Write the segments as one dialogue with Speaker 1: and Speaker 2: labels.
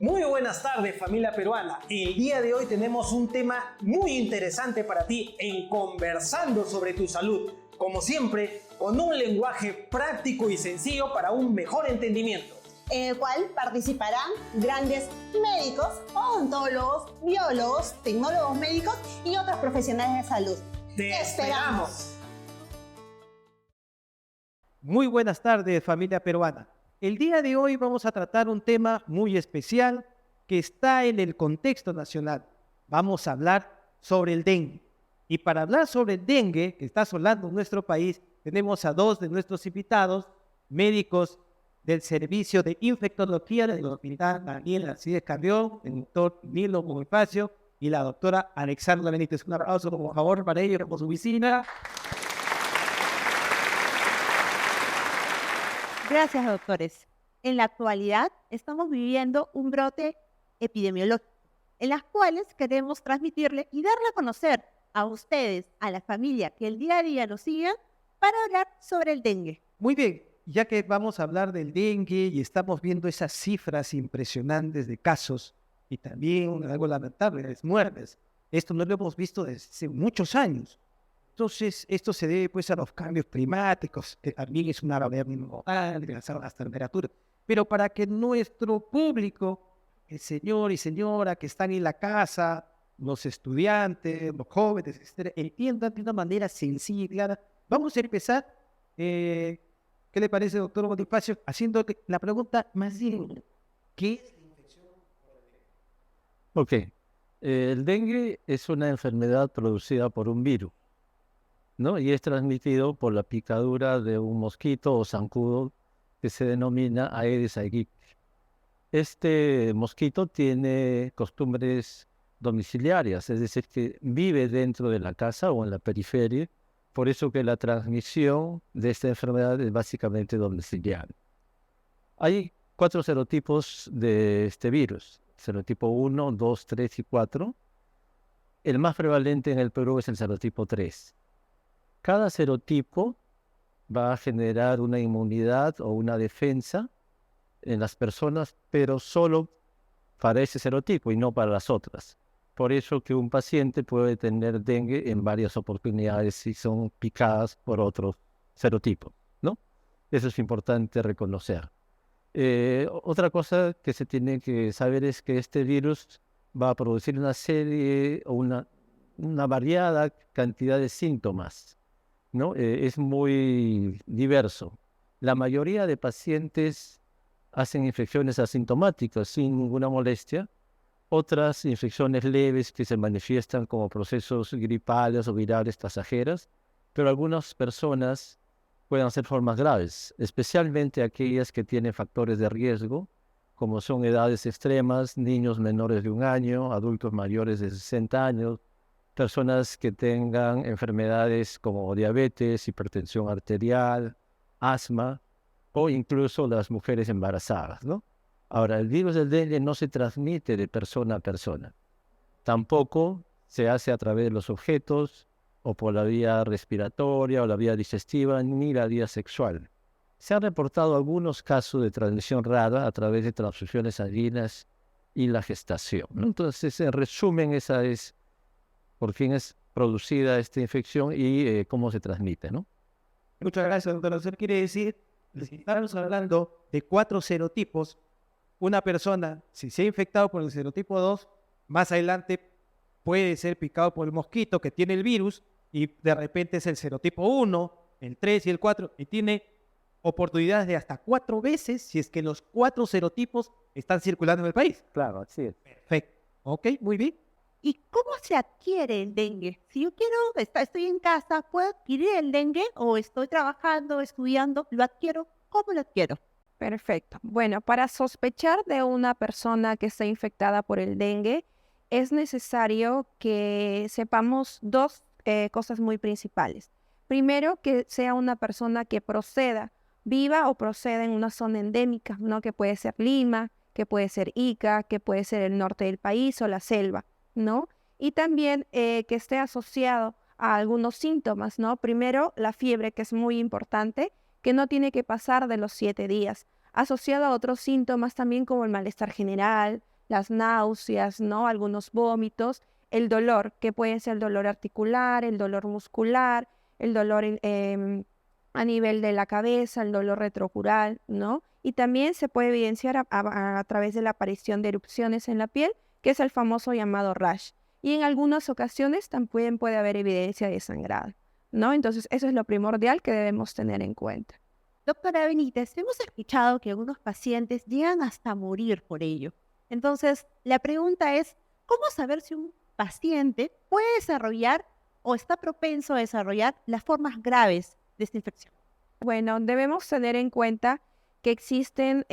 Speaker 1: Muy buenas tardes, familia peruana. El día de hoy tenemos un tema muy interesante para ti en Conversando sobre tu salud. Como siempre, con un lenguaje práctico y sencillo para un mejor entendimiento.
Speaker 2: En el cual participarán grandes médicos, odontólogos, biólogos, tecnólogos médicos y otros profesionales de salud.
Speaker 1: ¡Te esperamos!
Speaker 3: Muy buenas tardes, familia peruana. El día de hoy vamos a tratar un tema muy especial que está en el contexto nacional. Vamos a hablar sobre el dengue. Y para hablar sobre el dengue, que está asolando nuestro país, tenemos a dos de nuestros invitados, médicos del Servicio de Infectología del Hospital Daniel Alcides Carrión, el doctor Nilo Bonifacio y la doctora Alexandra Benítez. Un aplauso, por favor, para ellos, por su visita.
Speaker 4: Gracias, doctores. En la actualidad estamos viviendo un brote epidemiológico, en las cuales queremos transmitirle y darle a conocer a ustedes, a la familia que el día a día nos sigan, para hablar sobre el dengue.
Speaker 3: Muy bien, ya que vamos a hablar del dengue y estamos viendo esas cifras impresionantes de casos y también algo lamentable, las muertes. Esto no lo hemos visto desde hace muchos años. Entonces, esto se debe pues a los cambios climáticos, que también es una variable global, de las temperaturas. Pero para que nuestro público, el señor y señora que están en la casa, los estudiantes, los jóvenes, etcétera, entiendan de una manera sencilla y clara, vamos a empezar, ¿qué le parece, doctor Bonifacio? Haciendo la pregunta más simple. ¿Qué es la infección por el dengue?
Speaker 5: Ok. El dengue es una enfermedad producida por un virus, ¿no? Y es transmitido por la picadura de un mosquito o zancudo que se denomina Aedes aegypti. Este mosquito tiene costumbres domiciliarias, es decir, que vive dentro de la casa o en la periferia, por eso que la transmisión de esta enfermedad es básicamente domiciliaria. Hay 4 serotipos de este virus, serotipo 1, 2, 3 y 4. El más prevalente en el Perú es el serotipo 3. Cada serotipo va a generar una inmunidad o una defensa en las personas, pero solo para ese serotipo y no para las otras. Por eso que un paciente puede tener dengue en varias oportunidades si son picadas por otro serotipo, ¿no? Eso es importante reconocer. Otra cosa que se tiene que saber es que este virus va a producir una serie o una variada cantidad de síntomas, ¿no? Es muy diverso. La mayoría de pacientes hacen infecciones asintomáticas sin ninguna molestia, otras infecciones leves que se manifiestan como procesos gripales o virales pasajeros, pero algunas personas pueden ser formas graves, especialmente aquellas que tienen factores de riesgo, como son edades extremas, niños menores de 1 año, adultos mayores de 60 años, personas que tengan enfermedades como diabetes, hipertensión arterial, asma, o incluso las mujeres embarazadas, ¿no? Ahora, el virus del dengue no se transmite de persona a persona. Tampoco se hace a través de los objetos, o por la vía respiratoria, o la vía digestiva, ni la vía sexual. Se han reportado algunos casos de transmisión rara a través de transfusiones sanguíneas y la gestación, ¿no? Entonces, en resumen, esa es por quién es producida esta infección y cómo se transmite, ¿no?
Speaker 3: Muchas gracias, doctor. Eso quiere decir, estamos hablando de 4 serotipos. Una persona, si se ha infectado por el serotipo 2, más adelante puede ser picado por el mosquito que tiene el virus y de repente es el serotipo 1, el 3 y el 4 y tiene oportunidades de hasta 4 veces si es que los 4 serotipos están circulando en el país.
Speaker 5: Claro, así es.
Speaker 3: Perfecto. Ok, muy bien.
Speaker 4: ¿Y cómo se adquiere el dengue? Si yo estoy en casa, ¿puedo adquirir el dengue? ¿O estoy trabajando, estudiando, lo adquiero? ¿Cómo lo adquiero?
Speaker 6: Perfecto. Bueno, para sospechar de una persona que está infectada por el dengue, es necesario que sepamos 2 cosas muy principales. Primero, que sea una persona que viva o proceda en una zona endémica, ¿no? Que puede ser Lima, que puede ser Ica, que puede ser el norte del país o la selva, ¿no? Y también que esté asociado a algunos síntomas, ¿no? Primero, la fiebre, que es muy importante, que no tiene que pasar de los 7 días, asociado a otros síntomas también como el malestar general, las náuseas, ¿no? Algunos vómitos, el dolor, que puede ser el dolor articular, el dolor muscular, el dolor a nivel de la cabeza, el dolor retrocural, ¿no? Y también se puede evidenciar a través de la aparición de erupciones en la piel, que es el famoso llamado rash. Y en algunas ocasiones también puede haber evidencia de sangrado, ¿no? Entonces, eso es lo primordial que debemos tener en cuenta.
Speaker 4: Doctora Benítez, hemos escuchado que algunos pacientes llegan hasta morir por ello. Entonces, la pregunta es, ¿cómo saber si un paciente puede desarrollar o está propenso a desarrollar las formas graves de esta infección?
Speaker 6: Bueno, debemos tener en cuenta que existen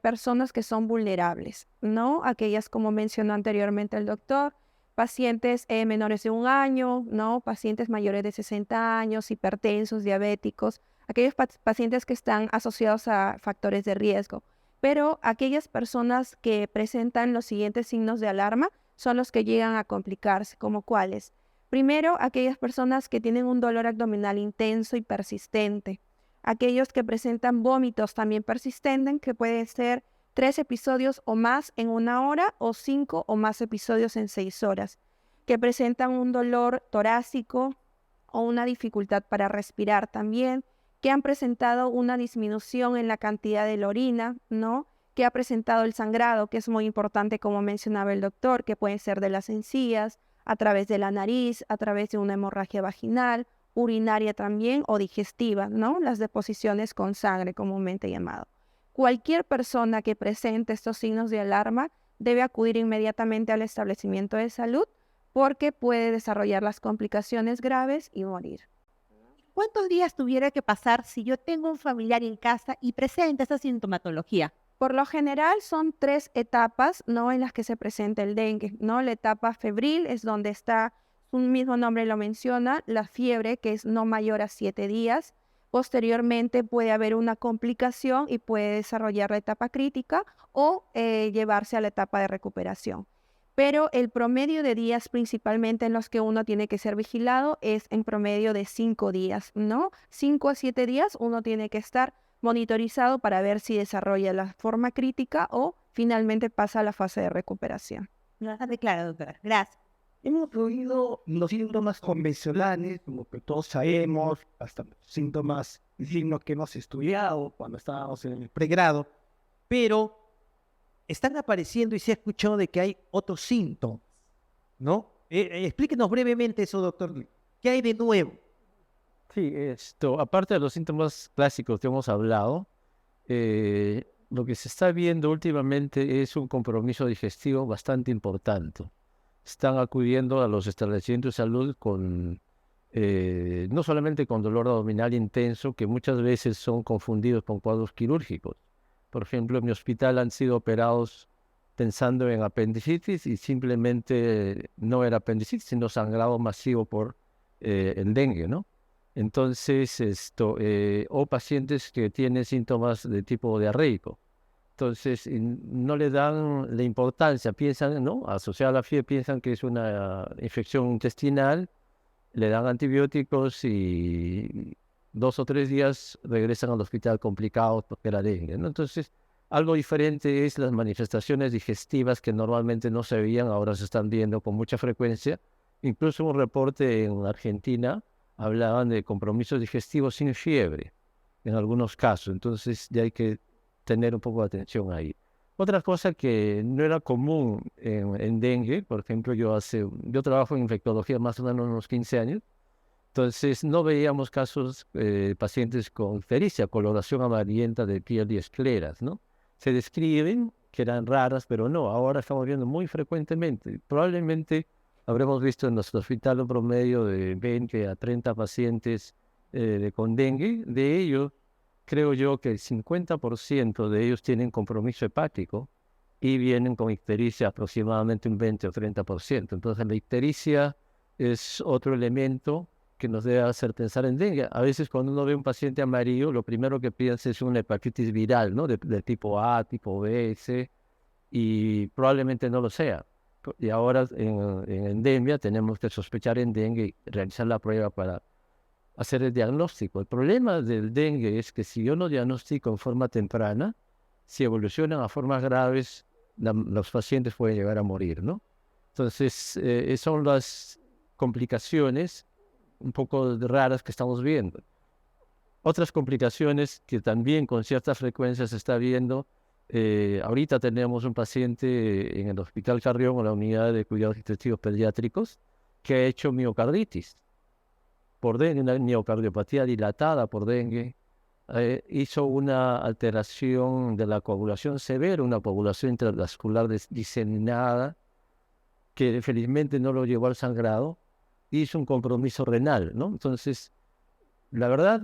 Speaker 6: personas que son vulnerables, ¿no? Aquellas, como mencionó anteriormente el doctor, pacientes menores de 1 año, ¿no? Pacientes mayores de 60 años, hipertensos, diabéticos, aquellos pacientes que están asociados a factores de riesgo. Pero aquellas personas que presentan los siguientes signos de alarma son los que llegan a complicarse, como cuáles. Primero, aquellas personas que tienen un dolor abdominal intenso y persistente. Aquellos que presentan vómitos también persistentes, que pueden ser 3 episodios o más en 1 hora o 5 o más episodios en 6 horas. Que presentan un dolor torácico o una dificultad para respirar también. Que han presentado una disminución en la cantidad de la orina, ¿no? Que ha presentado el sangrado, que es muy importante, como mencionaba el doctor, que puede ser de las encías, a través de la nariz, a través de una hemorragia vaginal, urinaria también o digestiva, ¿no? Las deposiciones con sangre, comúnmente llamado. Cualquier persona que presente estos signos de alarma debe acudir inmediatamente al establecimiento de salud porque puede desarrollar las complicaciones graves y morir.
Speaker 4: ¿Cuántos días tuviera que pasar si yo tengo un familiar en casa y presenta esa sintomatología?
Speaker 6: Por lo general son 3 etapas, ¿no? En las que se presenta el dengue, ¿no? La etapa febril es donde está, un mismo nombre lo menciona, la fiebre, que es no mayor a 7 días. Posteriormente puede haber una complicación y puede desarrollar la etapa crítica o llevarse a la etapa de recuperación. Pero el promedio de días principalmente en los que uno tiene que ser vigilado es en promedio de 5 días, ¿no? 5 a 7 días uno tiene que estar monitorizado para ver si desarrolla la forma crítica o finalmente pasa a la fase de recuperación.
Speaker 4: Claro, doctora. Gracias.
Speaker 3: Hemos oído los síntomas convencionales, como que todos sabemos, hasta los síntomas y signos que hemos estudiado cuando estábamos en el pregrado, pero están apareciendo y se ha escuchado de que hay otros síntomas, ¿no? Explíquenos brevemente eso, doctor. ¿Qué hay de nuevo?
Speaker 5: Sí, aparte de los síntomas clásicos que hemos hablado, lo que se está viendo últimamente es un compromiso digestivo bastante importante. Están acudiendo a los establecimientos de salud con, no solamente con dolor abdominal intenso, que muchas veces son confundidos con cuadros quirúrgicos. Por ejemplo, en mi hospital han sido operados pensando en apendicitis y simplemente no era apendicitis, sino sangrado masivo por el dengue, ¿no? Entonces, o pacientes que tienen síntomas de tipo diarreico. Entonces, no le dan la importancia, piensan, ¿no? Asociada a la fiebre, piensan que es una infección intestinal, le dan antibióticos y 2 o 3 días regresan al hospital complicados porque era dengue, ¿no? Entonces, algo diferente es las manifestaciones digestivas que normalmente no se veían, ahora se están viendo con mucha frecuencia. Incluso un reporte en Argentina hablaban de compromisos digestivos sin fiebre, en algunos casos. Entonces, ya hay que tener un poco de atención ahí. Otra cosa que no era común en dengue, por ejemplo, yo trabajo en infectología más o menos unos 15 años, entonces no veíamos casos pacientes con ictericia, coloración amarillenta de piel y escleras, ¿no? Se describen que eran raras, pero no, ahora estamos viendo muy frecuentemente. Probablemente habremos visto en nuestro hospital un promedio de 20 a 30 pacientes con dengue. De ellos, creo yo que el 50% de ellos tienen compromiso hepático y vienen con ictericia aproximadamente un 20 o 30%. Entonces la ictericia es otro elemento que nos debe hacer pensar en dengue. A veces cuando uno ve un paciente amarillo, lo primero que piensa es una hepatitis viral, ¿no? De tipo A, tipo B, C, y probablemente no lo sea. Y ahora en endemia tenemos que sospechar en dengue y realizar la prueba para hacer el diagnóstico. El problema del dengue es que si yo no diagnostico en forma temprana, si evolucionan a formas graves, los pacientes pueden llegar a morir, ¿no? Entonces, son las complicaciones un poco raras que estamos viendo. Otras complicaciones que también con cierta frecuencia se está viendo, ahorita tenemos un paciente en el Hospital Carrión, en la unidad de cuidados intensivos pediátricos, que ha hecho miocarditis por dengue, una miocardiopatía dilatada por dengue. Hizo una alteración de la coagulación severa, una coagulación intravascular diseminada, que felizmente no lo llevó al sangrado, hizo un compromiso renal, ¿no? Entonces, la verdad,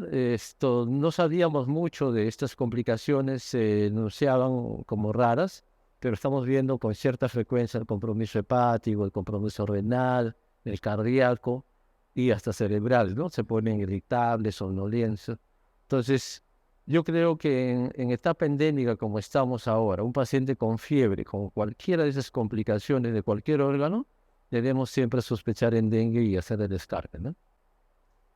Speaker 5: no sabíamos mucho de estas complicaciones, se enunciaban como raras, pero estamos viendo con cierta frecuencia el compromiso hepático, el compromiso renal, el cardíaco y hasta cerebral, ¿no? Se ponen irritables, somnolencia. Entonces, yo creo que en etapa endémica como estamos ahora, un paciente con fiebre, con cualquiera de esas complicaciones de cualquier órgano, debemos siempre sospechar en dengue y hacer el descarte, ¿no?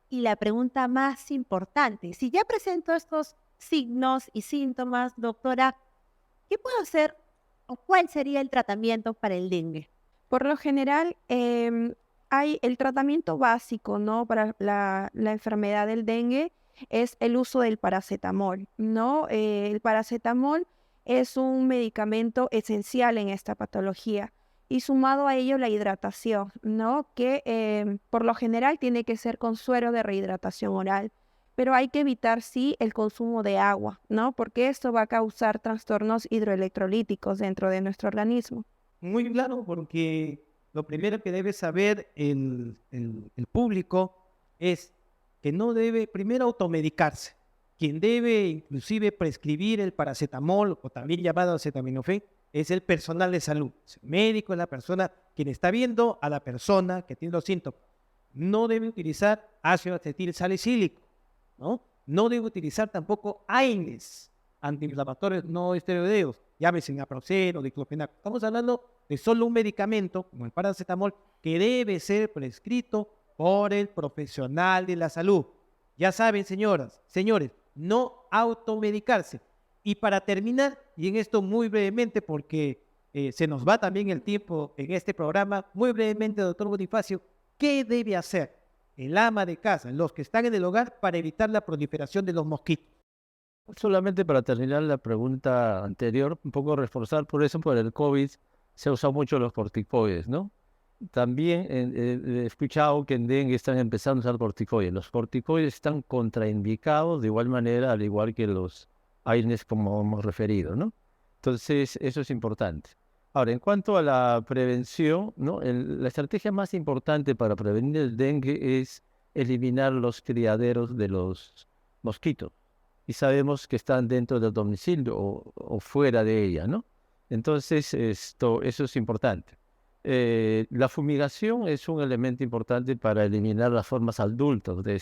Speaker 4: Y la pregunta más importante, si ya presento estos signos y síntomas, doctora, ¿qué puedo hacer o cuál sería el tratamiento para el dengue?
Speaker 6: Por lo general, hay el tratamiento básico, ¿no? Para la enfermedad del dengue es el uso del paracetamol, ¿no? El paracetamol es un medicamento esencial en esta patología y sumado a ello la hidratación, ¿no? Que por lo general tiene que ser con suero de rehidratación oral, pero hay que evitar, sí, el consumo de agua, ¿no? Porque esto va a causar trastornos hidroelectrolíticos dentro de nuestro organismo.
Speaker 3: Muy claro, porque lo primero que debe saber el público es que no debe primero automedicarse. Quien debe inclusive prescribir el paracetamol o también llamado acetaminofén es el personal de salud. El médico es la persona quien está viendo a la persona que tiene los síntomas. No debe utilizar ácido acetil salicílico, ¿no? No debe utilizar tampoco AINES, antiinflamatorios no esteroideos, llámese naproxeno, diclofenac. Estamos hablando de solo un medicamento, como el paracetamol, que debe ser prescrito por el profesional de la salud. Ya saben, señoras, señores, no automedicarse. Y para terminar, y en esto muy brevemente, porque se nos va también el tiempo en este programa, muy brevemente, doctor Bonifacio, ¿qué debe hacer el ama de casa, los que están en el hogar, para evitar la proliferación de los mosquitos?
Speaker 5: Solamente para terminar la pregunta anterior, un poco reforzar por eso, por el COVID, se usan mucho los corticoides, ¿no? También he escuchado que en dengue están empezando a usar corticoides. Los corticoides están contraindicados de igual manera, al igual que los AINES como hemos referido, ¿no? Entonces, eso es importante. Ahora, en cuanto a la prevención, ¿no? La estrategia más importante para prevenir el dengue es eliminar los criaderos de los mosquitos. Y sabemos que están dentro del domicilio o fuera de ella, ¿no? Entonces, eso es importante. La fumigación es un elemento importante para eliminar las formas adultas de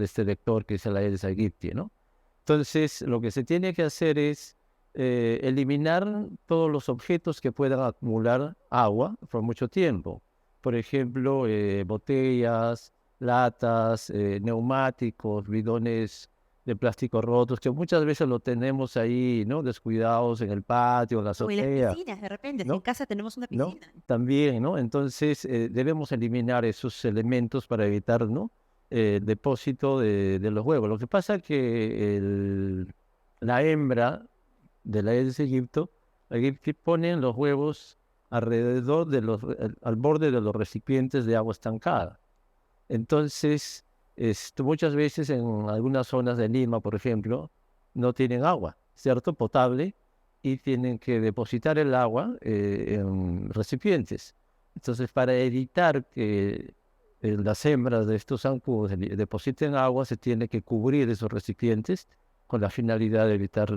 Speaker 5: este vector que es el Aedes aegypti, ¿no? Entonces, lo que se tiene que hacer es eliminar todos los objetos que puedan acumular agua por mucho tiempo. Por ejemplo, botellas, latas, neumáticos, bidones de plástico rotos, que muchas veces lo tenemos ahí, ¿no? Descuidados en el patio, en la
Speaker 4: O en
Speaker 5: azotea.
Speaker 4: las piscinas, de repente, si
Speaker 5: ¿No?
Speaker 4: en casa tenemos una
Speaker 5: ¿No?
Speaker 4: piscina.
Speaker 5: También, ¿no? Entonces, debemos eliminar esos elementos para evitar, ¿no? El depósito de los huevos. Lo que pasa es que la hembra de la Aedes aegypti ponen los huevos alrededor al borde de los recipientes de agua estancada. Entonces, muchas veces en algunas zonas de Lima, por ejemplo, no tienen agua, ¿cierto? Potable, y tienen que depositar el agua en recipientes. Entonces, para evitar que las hembras de estos zancudos depositen agua, se tiene que cubrir esos recipientes con la finalidad de evitar,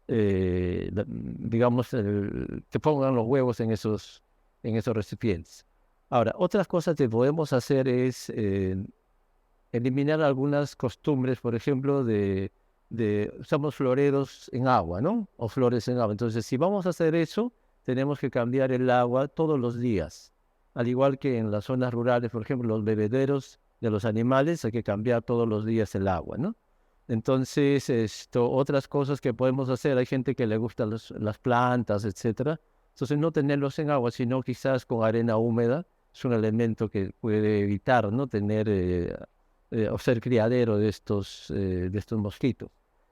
Speaker 5: digamos, que pongan los huevos en esos recipientes. Ahora, otras cosas que podemos hacer es eliminar algunas costumbres, por ejemplo, usamos floreros en agua, ¿no? O flores en agua. Entonces, si vamos a hacer eso, tenemos que cambiar el agua todos los días. Al igual que en las zonas rurales, por ejemplo, los bebederos de los animales, hay que cambiar todos los días el agua, ¿no? Entonces, otras cosas que podemos hacer, hay gente que le gustan las plantas, etcétera. Entonces, no tenerlos en agua, sino quizás con arena húmeda, es un elemento que puede evitar, ¿no? Tener o ser criadero de estos mosquitos.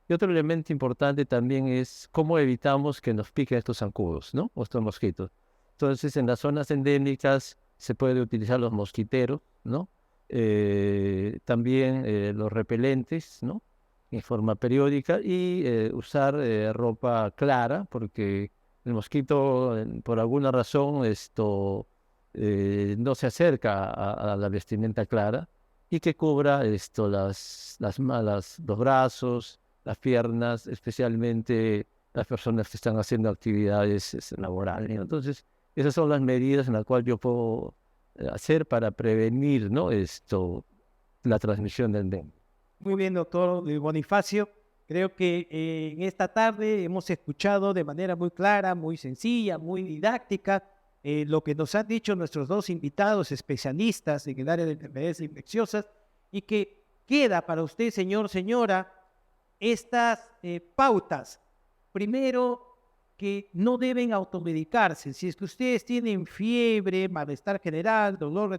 Speaker 5: Y otro elemento importante también es cómo evitamos que nos piquen estos zancudos, ¿no? O estos mosquitos. Entonces, en las zonas endémicas se puede utilizar los mosquiteros, ¿no? También los repelentes, ¿no? En forma periódica y usar ropa clara, porque el mosquito, por alguna razón, no se acerca a la vestimenta clara y que cubra los brazos, las piernas, especialmente las personas que están haciendo actividades laborales, ¿no? Entonces, esas son las medidas en las cuales yo puedo hacer para prevenir, ¿no? La transmisión del dengue.
Speaker 3: Muy bien, doctor Bonifacio. Creo que en esta tarde hemos escuchado de manera muy clara, muy sencilla, muy didáctica, lo que nos han dicho nuestros dos invitados especialistas en el área de enfermedades infecciosas, y que queda para usted, señor, señora, estas pautas. Primero, que no deben automedicarse. Si es que ustedes tienen fiebre, malestar general, dolor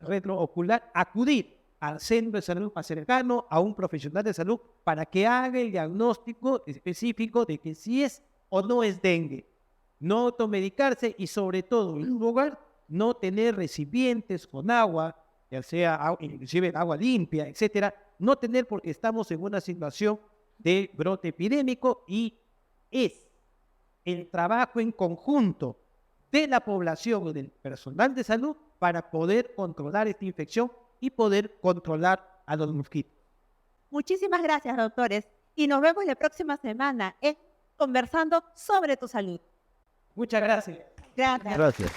Speaker 3: retroocular, acudir al centro de salud más cercano, a un profesional de salud, para que haga el diagnóstico específico de que si es o no es dengue. No automedicarse y, sobre todo, en un lugar, no tener recipientes con agua, ya sea inclusive agua limpia, etcétera. No tener, porque estamos en una situación de brote epidémico y es el trabajo en conjunto de la población y del personal de salud para poder controlar esta infección y poder controlar a los mosquitos.
Speaker 4: Muchísimas gracias, doctores. Y nos vemos la próxima semana Conversando sobre tu salud.
Speaker 3: Muchas gracias.
Speaker 4: Gracias.
Speaker 5: Gracias.